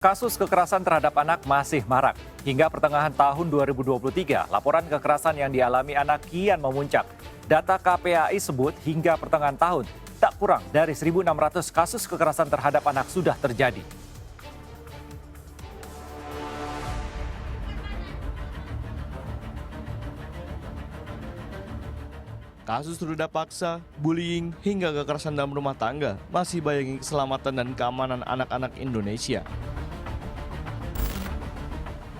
Kasus kekerasan terhadap anak masih marak. Hingga pertengahan tahun 2023, laporan kekerasan yang dialami anak kian memuncak. Data KPAI sebut hingga pertengahan tahun, tak kurang dari 1.600 kasus kekerasan terhadap anak sudah terjadi. Kasus ruda paksa, bullying, hingga kekerasan dalam rumah tangga masih bayangi keselamatan dan keamanan anak-anak Indonesia.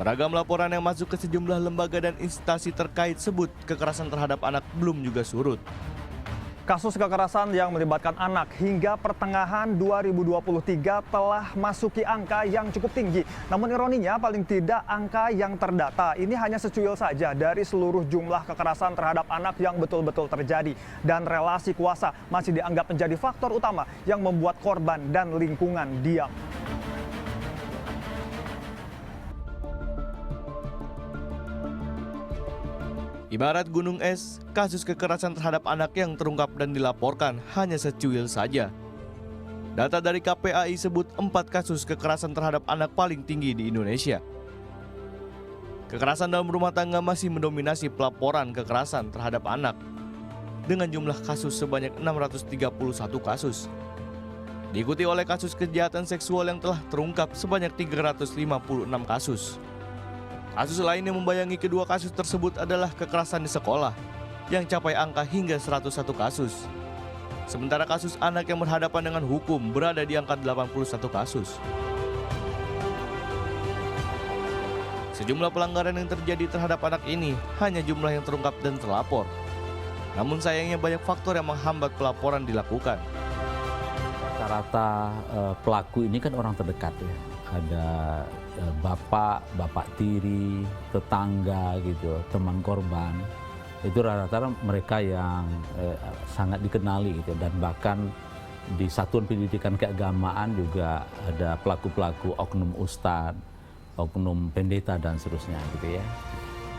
Beragam laporan yang masuk ke sejumlah lembaga dan instansi terkait sebut kekerasan terhadap anak belum juga surut. Kasus kekerasan yang melibatkan anak hingga pertengahan 2023 telah masuki angka yang cukup tinggi. Namun ironinya paling tidak angka yang terdata ini hanya secuil saja dari seluruh jumlah kekerasan terhadap anak yang betul-betul terjadi. Dan relasi kuasa masih dianggap menjadi faktor utama yang membuat korban dan lingkungan diam. Ibarat gunung es, kasus kekerasan terhadap anak yang terungkap dan dilaporkan hanya secuil saja. Data dari KPAI sebut 4 kasus kekerasan terhadap anak paling tinggi di Indonesia. Kekerasan dalam rumah tangga masih mendominasi pelaporan kekerasan terhadap anak dengan jumlah kasus sebanyak 631 kasus. Diikuti oleh kasus kejahatan seksual yang telah terungkap sebanyak 356 kasus. Kasus lain yang membayangi kedua kasus tersebut adalah kekerasan di sekolah yang capai angka hingga 101 kasus. Sementara kasus anak yang berhadapan dengan hukum berada di angka 81 kasus. Sejumlah pelanggaran yang terjadi terhadap anak ini hanya jumlah yang terungkap dan terlapor. Namun sayangnya banyak faktor yang menghambat pelaporan dilakukan. Rata-rata pelaku ini kan orang terdekat ya. Ada bapak tiri, tetangga gitu, teman korban. Itu rata-rata mereka yang sangat dikenali gitu, dan bahkan di satuan pendidikan keagamaan juga ada pelaku-pelaku oknum ustadz, oknum pendeta dan seterusnya gitu ya.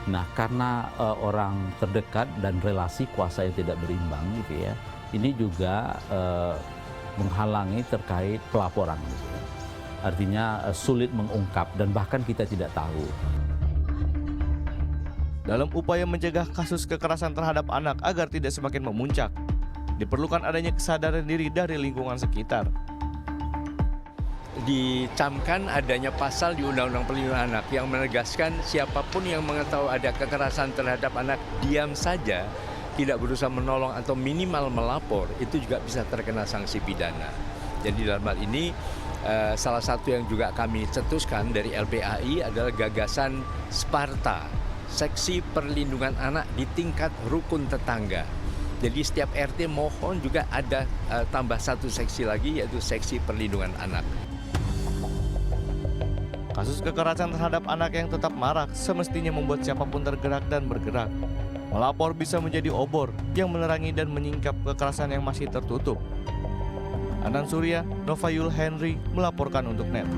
Nah, karena orang terdekat dan relasi kuasa yang tidak berimbang gitu ya, ini juga menghalangi terkait pelaporan gitu ya. Artinya sulit mengungkap dan bahkan kita tidak tahu. Dalam upaya mencegah kasus kekerasan terhadap anak agar tidak semakin memuncak, diperlukan adanya kesadaran diri dari lingkungan sekitar. Dicamkan adanya pasal di Undang-Undang Perlindungan Anak yang menegaskan siapapun yang mengetahui ada kekerasan terhadap anak diam saja, tidak berusaha menolong atau minimal melapor, itu juga bisa terkena sanksi pidana. Jadi dalam hal ini salah satu yang juga kami cetuskan dari LPAI adalah gagasan Sparta, seksi perlindungan anak di tingkat rukun tetangga. Jadi setiap RT mohon juga ada tambah satu seksi lagi, yaitu seksi perlindungan anak. Kasus kekerasan terhadap anak yang tetap marak semestinya membuat siapapun tergerak dan bergerak. Melapor bisa menjadi obor yang menerangi dan menyingkap kekerasan yang masih tertutup. Anand Surya, Novayul Henry melaporkan untuk NET.